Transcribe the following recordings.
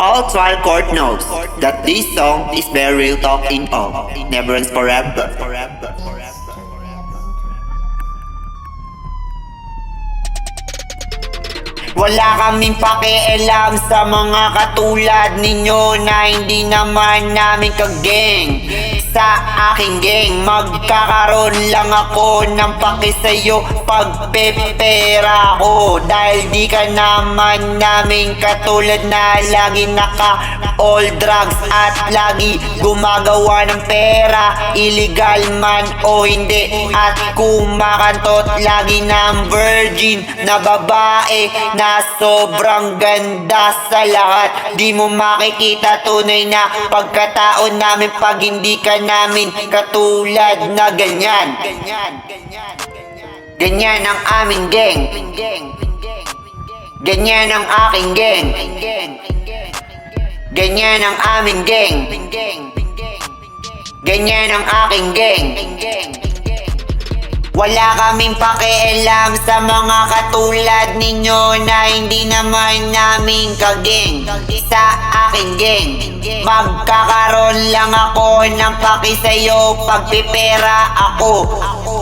All trial court knows that this song is very real talk in all, never ends forever. Wala kaming pakialam sa mga katulad ninyo na hindi naman namin kageng. Sa aking geng, magkakaroon lang ako ng paki sa'yo pagpepera ko. Dahil di ka naman namin katulad na lagi all drugs at lagi gumagawa ng pera, illegal man o hindi, at kumakantot lagi ng virgin na babae na sobrang ganda sa lahat. Di mo makikita tunay na pagkatao namin pag hindi ka namin katulad na ganyan. Ganyan ang aming geng. Ganyan ang aking geng. Ganyan ang aming geng. Ganyan ang aking geng. Wala kaming pakialam sa mga katulad ninyo na hindi naman namin kageng. Sa aking geng, magkakaroon lang ako ng paki sa'yo pagpipera ako.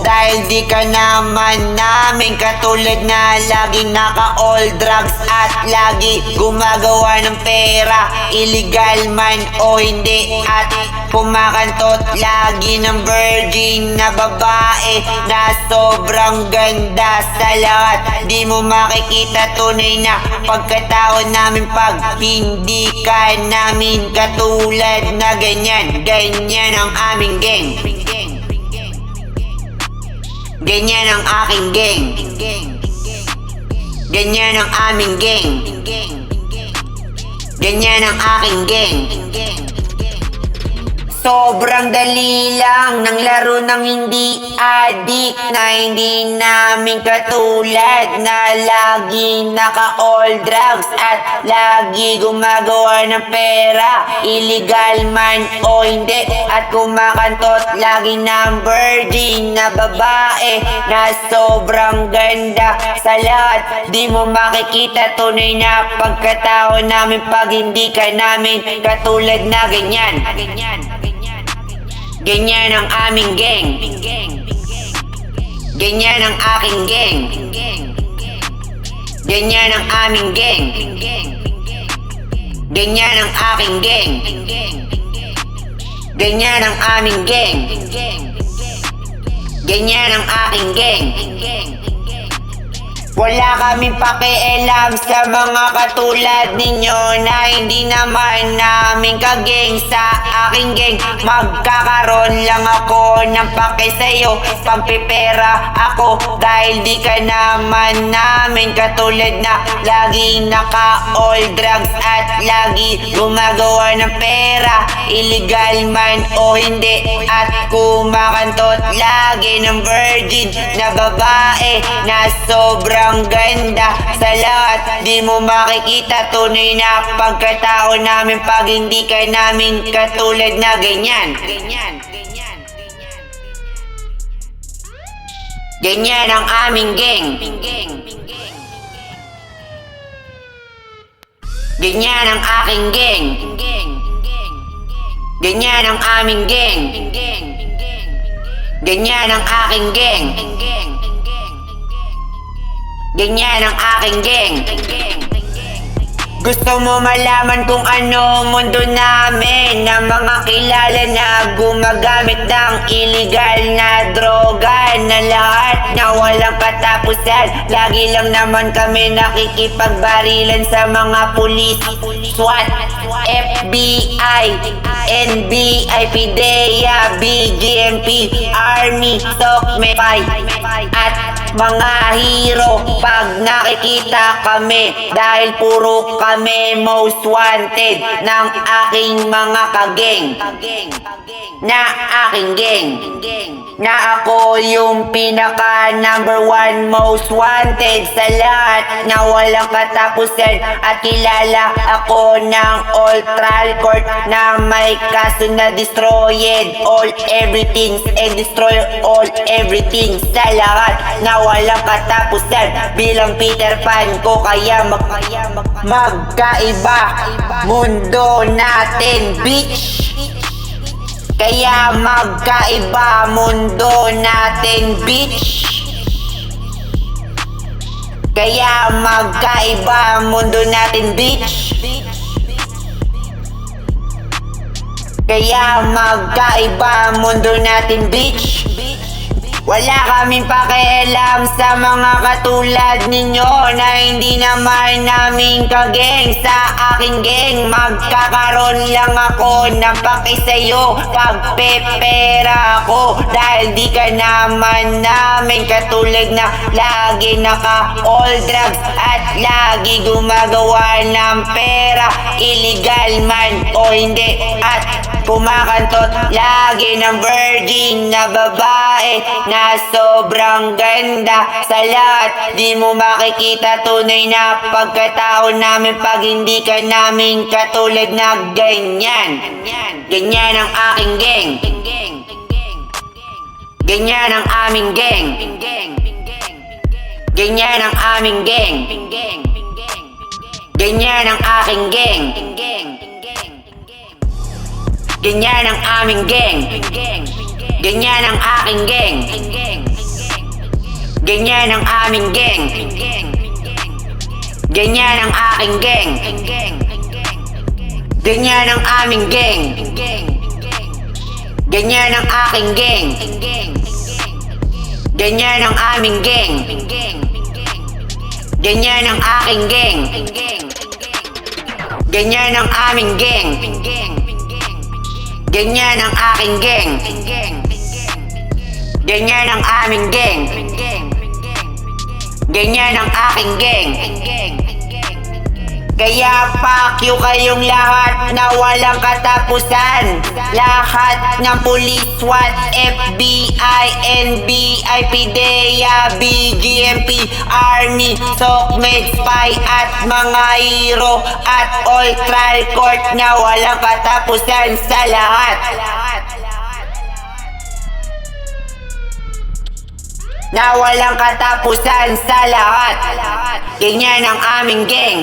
Dahil di ka naman namin katulad na lagi all drugs at lagi gumagawa ng pera, illegal man o hindi, at kumakantot lagi ng virgin na babae na sobrang ganda sa lahat. Di mo makikita tunay na pagkatao namin pag hindi ka namin katulad na ganyan. Ganyan ang aming geng. Ganyan ang aking geng. Ganyan ang aming geng. Ganyan ang aking geng. Sobrang dali lang ng laro ng hindi adik na hindi namin katulad na lagi all drugs at lagi gumagawa ng pera, illegal man o hindi, at kumakantot lagi ng virgin na babae na sobrang ganda sa lahat. Di mo makikita tunay na pagkatao namin pag hindi ka namin katulad na ganyan. Ganyan ang aming geng. Ganyan ang aking geng. Ganyan ang aming geng. Ganyan ang aking geng. Ganyan ang aming geng. Ganyan ang aking geng. Wala kaming pakialam sa mga katulad ninyo na hindi naman namin kageng. Sa aking geng, magkakaroon lang ako ng paki sa'yo pagpipera ako. Dahil di ka naman namin katulad na lagi all drugs at lagi gumagawa ng pera, illegal man o hindi, at kumakantot lagi ng virgin na babae na sobrang ganda sa lahat. Di mo makikita tunay na pagkatao namin pag hindi ka namin katulad na ganyan. Ganyan ang aming geng. Ganyan ang aking geng. Ganyan ang aming geng. Ganyan ang aking geng. Ganyan ang aking geng. Gusto mo malaman kung ano mundo namin, na mga kilala na gumagamit ng illegal na droga, na lahat na walang katapusan. Lagi lang naman kami nakikipagbarilan sa mga pulis, SWAT, FBI, NBI, PIDEA, BGMP, Army, SOCMEPAY, at mga hero pag nakikita kami, dahil puro kami most wanted ng aking mga kageng. Na aking geng, na ako yung pinaka #1 most wanted sa lahat na walang katapusan, at kilala ako ng all trial court na may kaso na destroyed all everything and destroy all everything sa lahat na walang katapusan. Bilang Peter Pan ko kaya magkaiba mundo natin, bitch. Kaya magkaiba mundo natin, bitch. Kaya magkaiba mundo natin, bitch. Kaya magkaiba mundo natin, bitch. Wala kaming pakialam sa mga katulad ninyo na hindi naman namin kageng. Sa aking geng, magkakaroon lang ako ng paki sa'yo pag pepera ako. Dahil di ka naman namin katulad na lagi naka-all drugs at lagi gumagawa ng pera, illegal man o hindi, at kumakantot lagi ng virgin na babae na sobrang ganda. Sa lahat, di mo makikita tunay na pagkatao namin pag hindi ka namin katulad na ganyan. Ganyan ang aking geng. Ganyan ang aming geng. Ganyan ang aming geng. Ganyan ang aking geng. Ganyan ang aming geng. Ganyan ang aking geng. Ganyan ang aming geng. Ganyan ang aking geng. Ganyan ang aming geng. Ganyan ang aking geng. Ganyan ang aming geng. Ganyan ang aking geng. Ganyan ang aming geng. Ganyan ang aking geng. Ganyan ang aming geng. Ganyan ang aking geng. Kaya fuck you kayong lahat na walang katapusan. Lahat ng pulis, SWAT, FBI, NBI, PDEA, BGMP, Army, SOCMED, Spy at mga hero at all trial court na walang katapusan sa lahat. Na walang katapusan sa lahat. Ganyan ang aming geng.